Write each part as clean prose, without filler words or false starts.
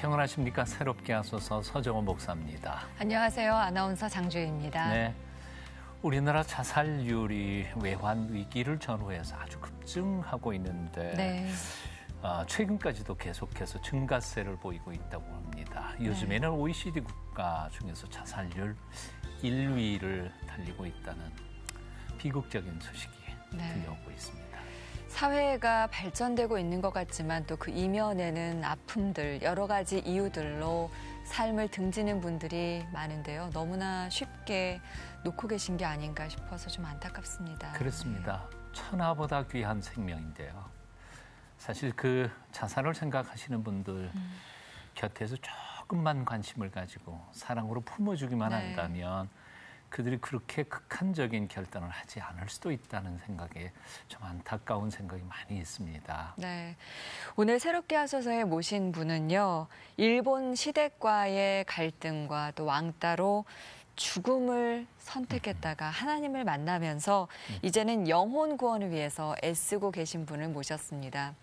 평안하십니까? 새롭게 하소서 서정원 목사입니다. 안녕하세요. 아나운서 장주희입니다. 네, 우리나라 자살률이 외환 위기를 전후해서 아주 급증하고 있는데 네. 최근까지도 계속해서 증가세를 보이고 있다고 합니다. 요즘에는 OECD 국가 중에서 자살률 1위를 달리고 있다는 비극적인 소식이 들려오고 있습니다. 사회가 발전되고 있는 것 같지만 또 그 이면에는 아픔들, 여러 가지 이유들로 삶을 등지는 분들이 많은데요. 너무나 쉽게 놓고 계신 게 아닌가 싶어서 좀 안타깝습니다. 그렇습니다. 천하보다 귀한 생명인데요. 사실 그 자살을 생각하시는 분들 곁에서 조금만 관심을 가지고 사랑으로 품어주기만 한다면 그들이 그렇게 극한적인 결단을 하지 않을 수도 있다는 생각에 좀 안타까운 생각이 많이 있습니다. 네, 오늘 새롭게 하소서에 모신 분은요. 일본 시댁과의 갈등과 또 왕따로 죽음을 선택했다가 하나님을 만나면서 이제는 영혼 구원을 위해서 애쓰고 계신 분을 모셨습니다.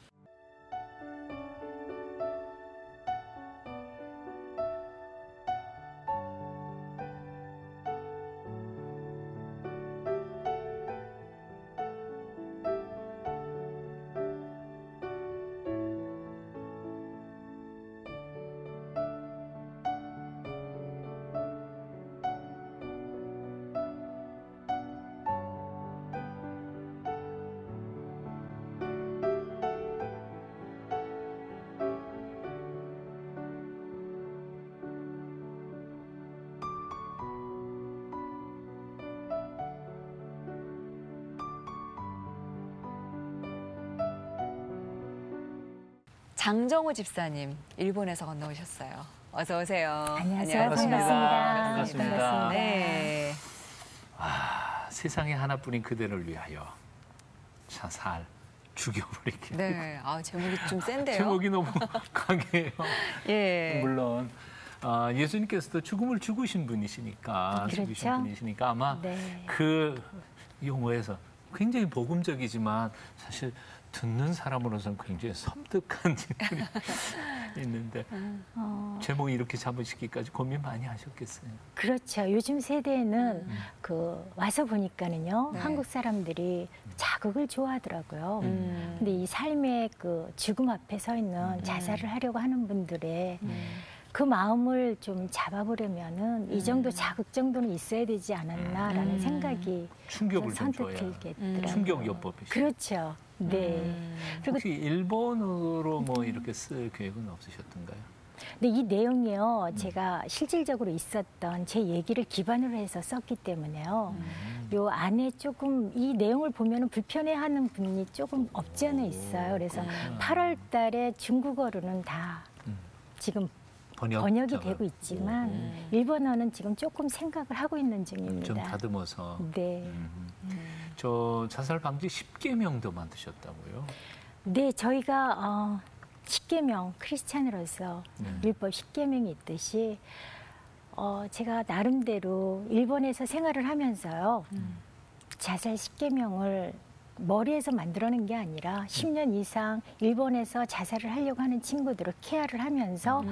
장정호 집사님, 일본에서 건너오셨어요. 어서 오세요. 안녕하세요. 반갑습니다. 반갑습니다. 네. 세상에 하나뿐인 그대를 위하여 자살, 죽여버리기. 네. 제목이 좀 센데요. 제목이 너무 강해요. 예. 물론 예수님께서도 죽음을 죽으신 분이시니까, 그렇죠? 죽으신 분이시니까 아마 그 용어에서 굉장히 복음적이지만 사실 듣는 사람으로서는 굉장히 섬뜩한 질문이 있는데 제목이 이렇게 잡으시기까지 고민 많이 하셨겠어요. 그렇죠. 요즘 세대에는 와서 보니까는요. 한국 사람들이 자극을 좋아하더라고요. 근데 이 삶의 그 죽음 앞에 서 있는 자살을 하려고 하는 분들의 그 마음을 좀 잡아보려면은 이 정도 자극 정도는 있어야 되지 않았나라는 생각이 충격을 선뜻 들겠더라고요. 충격요법이시죠. 그렇죠. 네. 그리고 혹시 일본어로 뭐 이렇게 쓸 계획은 없으셨던가요? 근데 이 내용이요, 제가 실질적으로 있었던 제 얘기를 기반으로 해서 썼기 때문에요. 요 안에 조금 이 내용을 보면 불편해하는 분이 조금 없지 않아 있어요. 그래서 8월 달에 중국어로는 다 지금 번역이 되고 있지만 일본어는 지금 조금 생각을 하고 있는 중입니다. 좀 다듬어서. 네. 저 자살 방지 10계명도 만드셨다고요? 네, 저희가 10계명 크리스찬으로서 율법 10계명이 있듯이 제가 나름대로 일본에서 생활을 하면서요. 자살 10계명을 머리에서 만들어낸 게 아니라 10년 이상 일본에서 자살을 하려고 하는 친구들을 케어를 하면서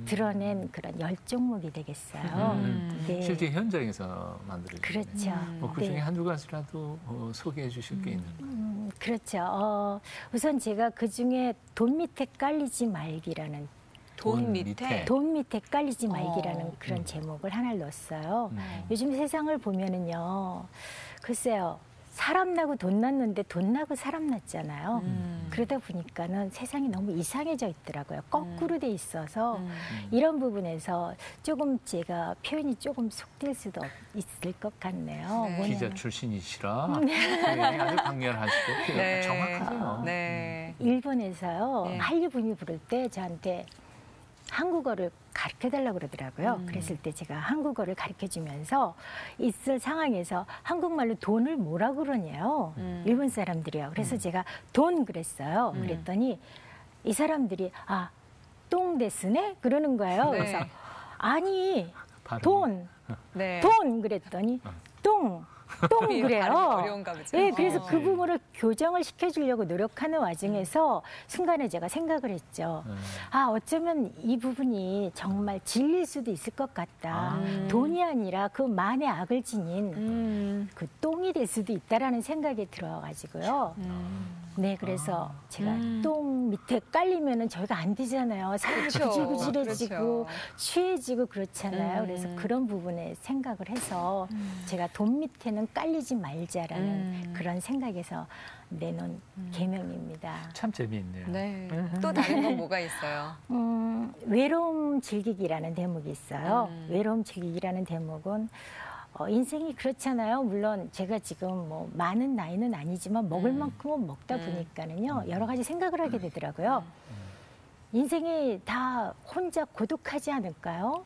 드러낸 그런 열정목이 되겠어요. 네. 실제 현장에서 만들어진. 그렇죠. 그 중에 한두 가지라도 소개해 주실 게 있는가요? 그렇죠. 우선 제가 그 중에 돈 밑에 깔리지 말기라는 돈 밑에 깔리지 말기라는 그런 제목을 하나를 넣었어요. 요즘 세상을 보면은요, 글쎄요. 사람 나고 돈 났는데 돈 나고 사람 났잖아요. 그러다 보니까는 세상이 너무 이상해져 있더라고요. 거꾸로 돼 있어서 이런 부분에서 조금 제가 표현이 조금 속될 수도 있을 것 같네요. 네. 기자 출신이시라 표현이 아주 강렬하시고 정확하세요. 네. 일본에서요, 한류 분이 부를 때 저한테 한국어를 가르쳐달라고 그러더라고요. 그랬을 때 제가 한국어를 가르쳐주면서 있을 상황에서 한국말로 돈을 뭐라 그러냐요. 일본 사람들이요. 그래서 제가 돈 그랬어요. 그랬더니 이 사람들이 똥 데스네? 그러는 거예요. 그래서 아니 돈 그랬더니 똥 똥 그래요. 어려운가 보죠. 네, 그래서 그 부분을 교정을 시켜주려고 노력하는 와중에서 순간에 제가 생각을 했죠. 아, 어쩌면 이 부분이 정말 진리일 수도 있을 것 같다. 돈이 아니라 그 만의 악을 지닌 그 똥이 될 수도 있다라는 생각이 들어가지고요. 네, 그래서 제가 똥 밑에 깔리면은 저희가 안 되잖아요. 살이 그렇죠. 구질구질해지고 그렇죠. 취해지고 그렇잖아요. 그래서 그런 부분에 생각을 해서 제가 돈 밑에는 깔리지 말자라는 그런 생각에서 내놓은 계명입니다. 참 재미있네요. 네. 또 다른 건 뭐가 있어요? 외로움 즐기기라는 대목이 있어요. 외로움 즐기기라는 대목은 인생이 그렇잖아요. 물론 제가 지금 뭐 많은 나이는 아니지만 먹을 만큼은 먹다 보니까는요. 여러 가지 생각을 하게 되더라고요. 인생이 다 혼자 고독하지 않을까요?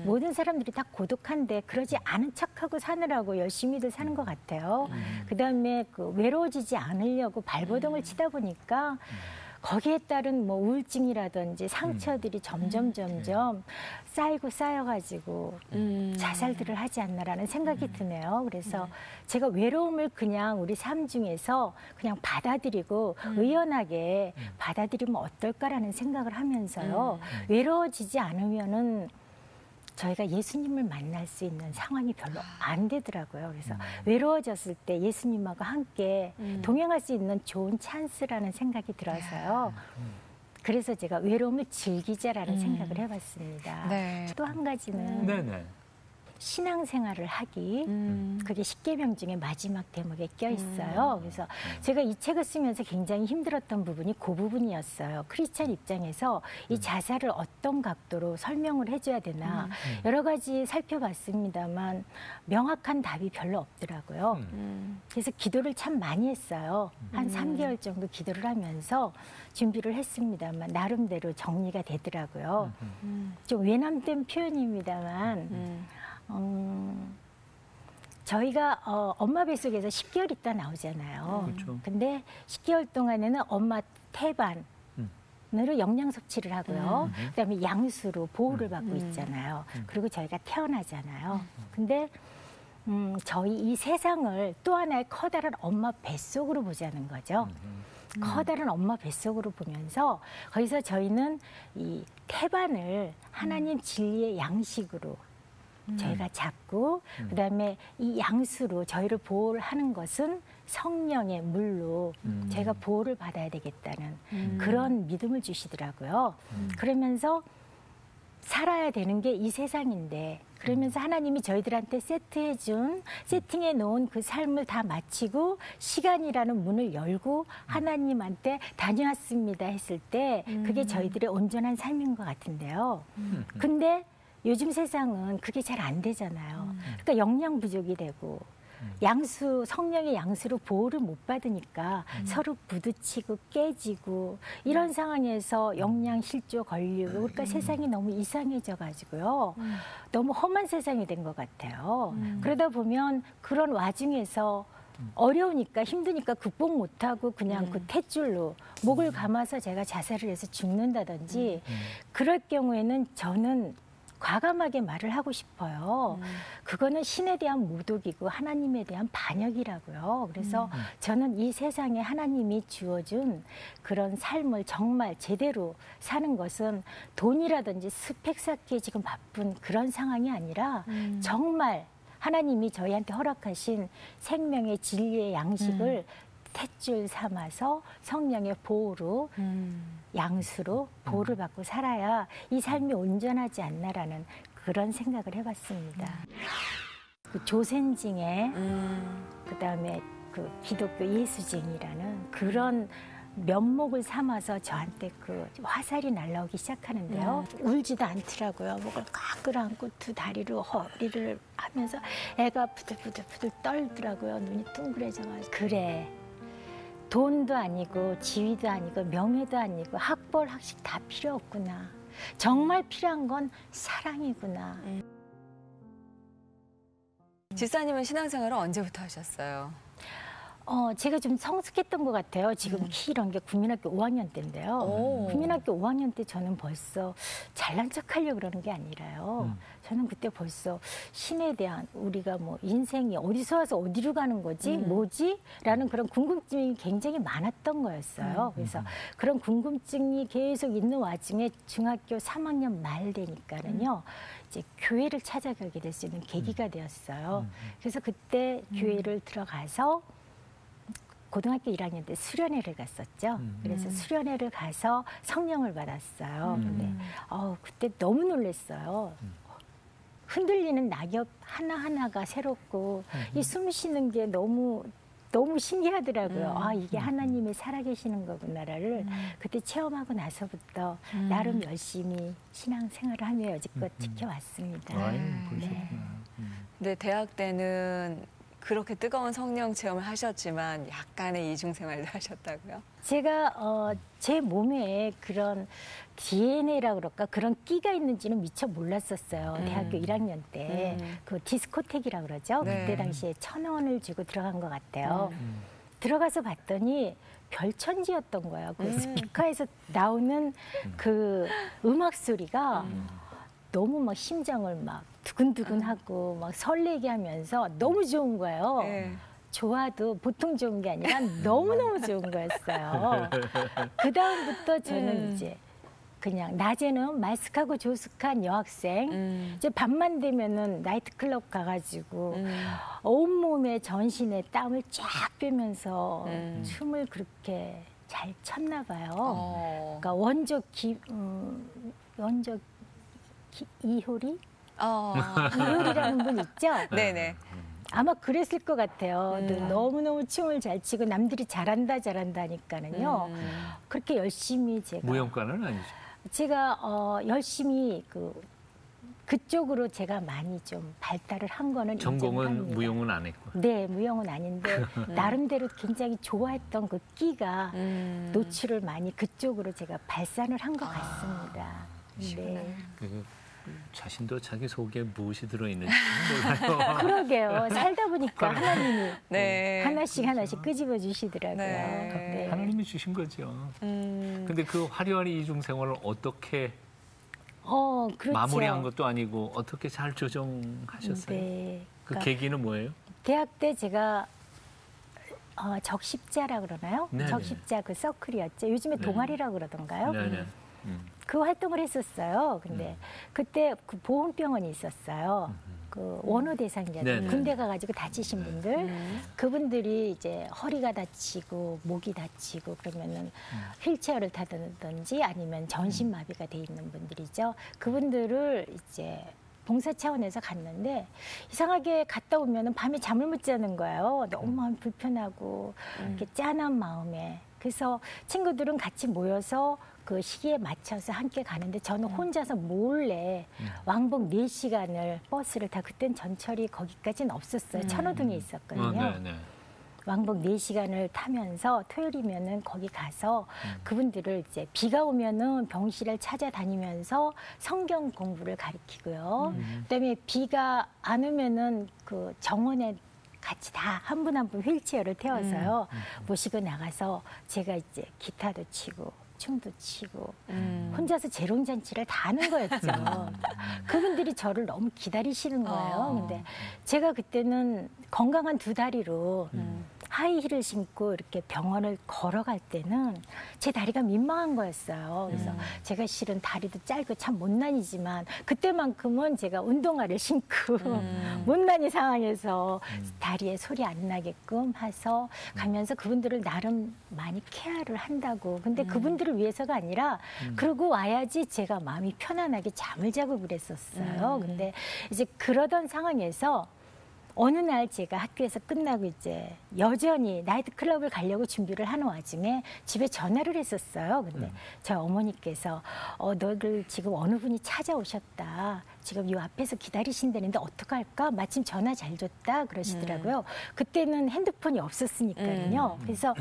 모든 사람들이 다 고독한데 그러지 않은 척하고 사느라고 열심히들 사는 것 같아요. 그다음에 그 외로워지지 않으려고 발버둥을 치다 보니까 거기에 따른 뭐 우울증이라든지 상처들이 점점 쌓이고 쌓여가지고 자살들을 하지 않나라는 생각이 드네요. 그래서 제가 외로움을 그냥 우리 삶 중에서 그냥 받아들이고 의연하게 받아들이면 어떨까라는 생각을 하면서요. 외로워지지 않으면은 저희가 예수님을 만날 수 있는 상황이 별로 안 되더라고요. 그래서 외로워졌을 때 예수님하고 함께 동행할 수 있는 좋은 찬스라는 생각이 들어서요. 그래서 제가 외로움을 즐기자라는 생각을 해봤습니다. 네. 또 한 가지는 네네. 신앙생활을 하기, 그게 십계명 중에 마지막 대목에 껴 있어요. 그래서 제가 이 책을 쓰면서 굉장히 힘들었던 부분이 그 부분이었어요. 크리스찬 입장에서 이 자살을 어떤 각도로 설명을 해줘야 되나 여러 가지 살펴봤습니다만 명확한 답이 별로 없더라고요. 그래서 기도를 참 많이 했어요. 한 3개월 정도 기도를 하면서 준비를 했습니다만 나름대로 정리가 되더라고요. 좀 외람된 표현입니다만 저희가 엄마 뱃속에서 10개월 있다 나오잖아요. 그렇죠. 근데 10개월 동안에는 엄마 태반으로 영양 섭취를 하고요. 그다음에 양수로 보호를 받고 있잖아요. 그리고 저희가 태어나잖아요. 근데 저희 이 세상을 또 하나의 커다란 엄마 뱃속으로 보자는 거죠. 커다란 엄마 뱃속으로 보면서 거기서 저희는 이 태반을 하나님 진리의 양식으로 저희가 잡고 그다음에 이 양수로 저희를 보호를 하는 것은 성령의 물로 저희가 보호를 받아야 되겠다는 그런 믿음을 주시더라고요. 그러면서 살아야 되는 게 이 세상인데 그러면서 하나님이 저희들한테 세팅해 놓은 그 삶을 다 마치고 시간이라는 문을 열고 하나님한테 다녀왔습니다 했을 때 그게 저희들의 온전한 삶인 것 같은데요. 근데 요즘 세상은 그게 잘 안 되잖아요. 그러니까 영양 부족이 되고 성령의 양수로 보호를 못 받으니까 서로 부딪히고 깨지고 이런 상황에서 영양 실조 걸리고 그러니까 세상이 너무 이상해져 가지고요. 너무 험한 세상이 된 것 같아요. 그러다 보면 그런 와중에서 어려우니까 힘드니까 극복 못하고 그냥 그 탯줄로 목을 감아서 제가 자살을 해서 죽는다든지 그럴 경우에는 저는 과감하게 말을 하고 싶어요. 그거는 신에 대한 모독이고 하나님에 대한 반역이라고요. 그래서 저는 이 세상에 하나님이 주어준 그런 삶을 정말 제대로 사는 것은 돈이라든지 스펙 쌓기에 지금 바쁜 그런 상황이 아니라 정말 하나님이 저희한테 허락하신 생명의 진리의 양식을 탯줄 삼아서 성령의 보호로 양수로 보호를 받고 살아야 이 삶이 온전하지 않나라는 그런 생각을 해봤습니다. 그 조센징에 그다음에 그 기독교 예수쟁이라는 그런 면목을 삼아서 저한테 그 화살이 날라오기 시작하는데요. 울지도 않더라고요. 목을 꽉 끌어안고 두 다리로 허리를 하면서 애가 부들부들 떨더라고요. 눈이 둥그레져가지고. 그래. 돈도 아니고 지위도 아니고 명예도 아니고 학벌 학식 다 필요 없구나. 정말 필요한 건 사랑이구나. 집사님은 신앙생활을 언제부터 하셨어요? 제가 좀 성숙했던 것 같아요. 지금 키 이런 게 국민학교 5학년 때인데요. 오. 국민학교 5학년 때 저는 벌써 잘난 척하려고 그러는 게 아니라요. 저는 그때 벌써 신에 대한 우리가 뭐 인생이 어디서 와서 어디로 가는 거지? 뭐지? 라는 그런 궁금증이 굉장히 많았던 거였어요. 그래서 그런 궁금증이 계속 있는 와중에 중학교 3학년 말 되니까는요. 이제 교회를 찾아가게 될 수 있는 계기가 되었어요. 그래서 그때 교회를 들어가서 고등학교 1학년 때 수련회를 갔었죠. 그래서 수련회를 가서 성령을 받았어요. 근데 그때 너무 놀랐어요. 흔들리는 낙엽 하나하나가 새롭고 이 숨 쉬는 게 너무 신기하더라고요. 아, 이게 하나님이 살아계시는 거구나를 그때 체험하고 나서부터 나름 열심히 신앙생활을 하며 여지껏 지켜왔습니다. 그러셨구나. 네, 대학 때는 그렇게 뜨거운 성령 체험을 하셨지만 약간의 이중생활도 하셨다고요? 제가 제 몸에 그런 DNA라 그럴까 그런 끼가 있는지는 미처 몰랐었어요. 대학교 1학년 때 그 디스코텍이라 그러죠. 네. 그때 당시에 1,000원을 주고 들어간 것 같아요. 들어가서 봤더니 별천지였던 거예요. 그 스피커에서 나오는 그 음악 소리가 너무 막 심장을 막 두근두근하고 막 설레게 하면서 너무 좋은 거예요. 네. 좋아도 보통 좋은 게 아니라 너무너무 좋은 거였어요. 그 다음부터 저는 이제 그냥 낮에는 말쑥하고 조숙한 여학생, 이제 밤만 되면은 나이트클럽 가가지고 온몸에 전신에 땀을 쫙 빼면서 춤을 그렇게 잘 췄나 봐요. 그러니까 이효리? 이효리라는 분 있죠? 네네. 아마 그랬을 것 같아요. 너무너무 춤을 잘 추고 남들이 잘한다 하니까는요. 그렇게 열심히 무용과는 아니죠. 제가 열심히 그쪽으로 제가 많이 좀 발달을 한 거는 전공은 인정합니다. 무용은 안 했고. 네, 무용은 아닌데 나름대로 굉장히 좋아했던 그 끼가 노출을 많이 그쪽으로 제가 발산을 한 것 같습니다. 네. 그 자신도 자기 속에 무엇이 들어있는지 몰라요. 그러게요. 살다 보니까 하나님이 네. 하나씩 끄집어 주시더라고요. 네. 네. 하나님이 주신 거죠. 근데 그 화려한 이중 생활을 어떻게 그렇죠. 마무리한 것도 아니고 어떻게 잘 조정하셨어요? 네. 그 그러니까 계기는 뭐예요? 대학 때 제가 적십자라 그러나요? 네네. 적십자 그 서클이었죠. 요즘에 동아리라 그러던가요? 네네. 그 활동을 했었어요. 근데 그때 그 보훈병원이 있었어요. 그 원호 대상자들, 네네. 군대 가가지고 다치신 분들, 그분들이 이제 허리가 다치고 목이 다치고 그러면은 휠체어를 타든지 아니면 전신마비가 돼 있는 분들이죠. 그분들을 이제 봉사 차원에서 갔는데 이상하게 갔다 오면은 밤에 잠을 못 자는 거예요. 너무 마음이 불편하고 이렇게 짠한 마음에. 그래서 친구들은 같이 모여서 그 시기에 맞춰서 함께 가는데 저는 혼자서 몰래 왕복 4시간을 버스를 타 그땐 전철이 거기까지는 없었어요. 천호동에 있었거든요. 네네. 왕복 4시간을 타면서 토요일이면은 거기 가서 그분들을 이제 비가 오면은 병실을 찾아다니면서 성경 공부를 가르치고요. 그다음에 비가 안 오면은 그 정원에 같이 다 한 분 한 분 휠체어를 태워서요. 모시고 나가서 제가 이제 기타도 치고 춤도 치고 혼자서 재롱잔치를 다 하는 거였죠. 그분들이 저를 너무 기다리시는 거예요. 근데 제가 그때는 건강한 2다리로 하이힐을 신고 이렇게 병원을 걸어갈 때는 제 다리가 민망한 거였어요. 그래서 제가 실은 다리도 짧고 참 못난이지만 그때만큼은 제가 운동화를 신고 못난이 상황에서 다리에 소리 안 나게끔 해서 가면서 그분들을 나름 많이 케어를 한다고. 근데 그분들을 위해서가 아니라 그러고 와야지 제가 마음이 편안하게 잠을 자고 그랬었어요. 근데 이제 그러던 상황에서 어느 날 제가 학교에서 끝나고 이제 여전히 나이트클럽을 가려고 준비를 하는 와중에 집에 전화를 했었어요. 근데 저희 어머니께서 너를 지금 어느 분이 찾아오셨다. 지금 이 앞에서 기다리신다는데 어떡할까? 마침 전화 잘 줬다 그러시더라고요. 그때는 핸드폰이 없었으니까요. 그래서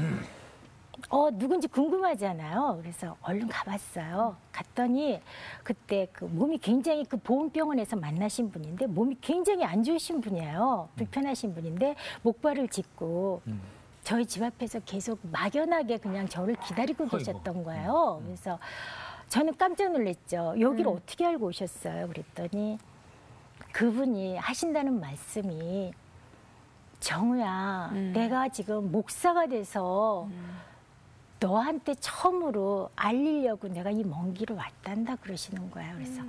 누군지 궁금하잖아요. 그래서 얼른 가봤어요. 갔더니 그때 그 몸이 굉장히 그 보훈병원에서 만나신 분인데 몸이 굉장히 안 좋으신 분이에요. 불편하신 분인데 목발을 짚고 저희 집 앞에서 계속 막연하게 그냥 저를 기다리고 계셨던 거예요. 그래서 저는 깜짝 놀랐죠. 여기를 어떻게 알고 오셨어요? 그랬더니 그분이 하신다는 말씀이 정우야, 내가 지금 목사가 돼서 너한테 처음으로 알리려고 내가 이 먼 길을 왔단다 그러시는 거예요. 그래서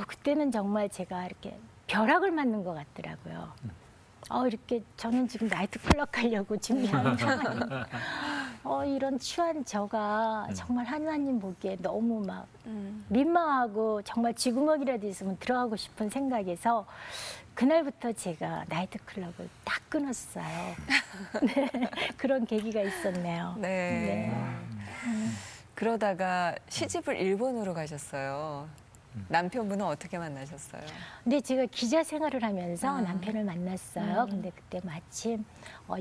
그때는 정말 제가 이렇게 벼락을 맞는 것 같더라고요. 이렇게 저는 지금 나이트클럽 가려고 준비하는 상황이 이런 추한 저가 정말 하나님 보기에 너무 막 민망하고 정말 쥐구멍이라도 있으면 들어가고 싶은 생각에서 그날부터 제가 나이트클럽을 딱 끊었어요. 네, 그런 계기가 있었네요. 네. 그러다가 시집을 일본으로 가셨어요. 남편분은 어떻게 만나셨어요? 근데 제가 기자 생활을 하면서 남편을 만났어요. 근데 그때 마침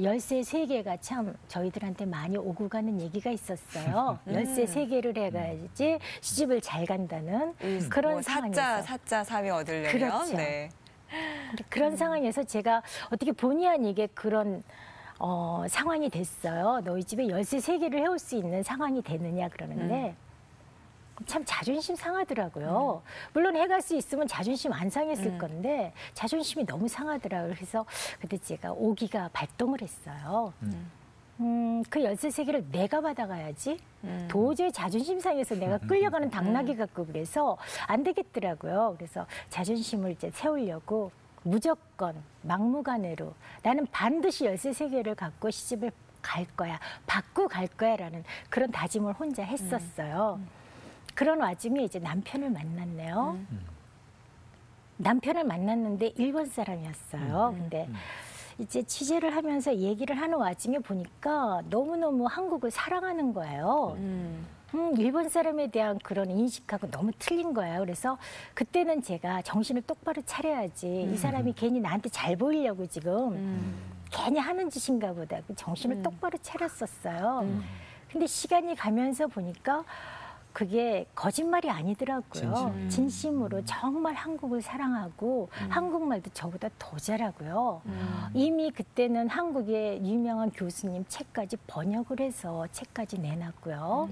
열쇠 3개가 참 저희들한테 많이 오고 가는 얘기가 있었어요. 열쇠 3개를 해가야지 시집을 잘 간다는 그런 뭐 상황에서. 사자 사위 얻으려면. 그렇죠. 네. 그런 상황에서 제가 어떻게 본의 아니게 그런 상황이 됐어요. 너희 집에 열쇠 3개를 해올 수 있는 상황이 되느냐 그러는데 참 자존심 상하더라고요. 물론 해갈 수 있으면 자존심 안 상했을 건데 자존심이 너무 상하더라고요. 그래서 그때 제가 오기가 발동을 했어요. 그 열쇠 3개를 내가 받아가야지. 도저히 자존심 상해서 내가 끌려가는 당나귀 같고 그래서 안 되겠더라고요. 그래서 자존심을 이제 세우려고 무조건 막무가내로 나는 반드시 열쇠 3개를 갖고 시집을 갈 거야. 받고 갈 거야라는 그런 다짐을 혼자 했었어요. 그런 와중에 이제 남편을 만났네요. 남편을 만났는데 일본 사람이었어요. 근데 이제 취재를 하면서 얘기를 하는 와중에 보니까 너무너무 한국을 사랑하는 거예요. 일본 사람에 대한 그런 인식하고 너무 틀린 거예요. 그래서 그때는 제가 정신을 똑바로 차려야지. 이 사람이 괜히 나한테 잘 보이려고 지금 괜히 하는 짓인가 보다. 정신을 똑바로 차렸었어요. 근데 시간이 가면서 보니까 그게 거짓말이 아니더라고요. 진심으로 정말 한국을 사랑하고 한국말도 저보다 더 잘하고요. 이미 그때는 한국의 유명한 교수님 책까지 번역을 해서 책까지 내놨고요.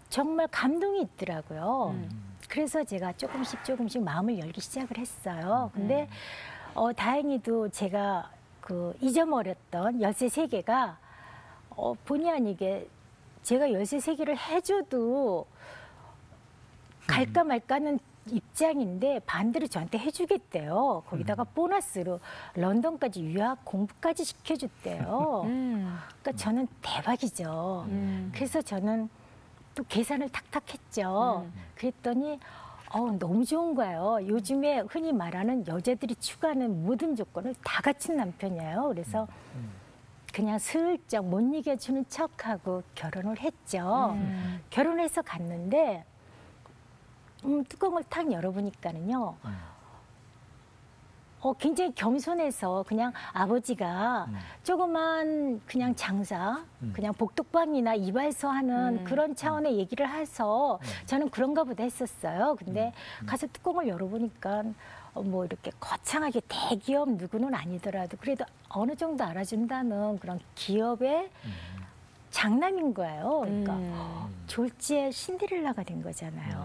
정말 감동이 있더라고요. 그래서 제가 조금씩 마음을 열기 시작을 했어요. 근데 다행히도 제가 그 잊어버렸던 열쇠 3개가 본의 아니게 제가 열쇠 3개를 해줘도 갈까 말까는 입장인데 반대로 저한테 해주겠대요. 거기다가 보너스로 런던까지 유학 공부까지 시켜줬대요. 그러니까 저는 대박이죠. 그래서 저는 또 계산을 탁탁 했죠. 그랬더니 너무 좋은 거예요. 요즘에 흔히 말하는 여자들이 추구하는 모든 조건을 다 갖춘 남편이에요. 그래서 그냥 슬쩍 못 이겨주는 척하고 결혼을 했죠. 결혼해서 갔는데 뚜껑을 탁 열어보니까는요. 굉장히 겸손해서 그냥 아버지가 조그만 그냥 장사, 그냥 복덕방이나 이발소 하는 그런 차원의 얘기를 해서 저는 그런가 보다 했었어요. 근데 가서 뚜껑을 열어보니까 뭐 이렇게 거창하게 대기업 누구는 아니더라도 그래도 어느 정도 알아준다는 그런 기업의 장남인 거예요. 그러니까 졸지에 신데렐라가 된 거잖아요.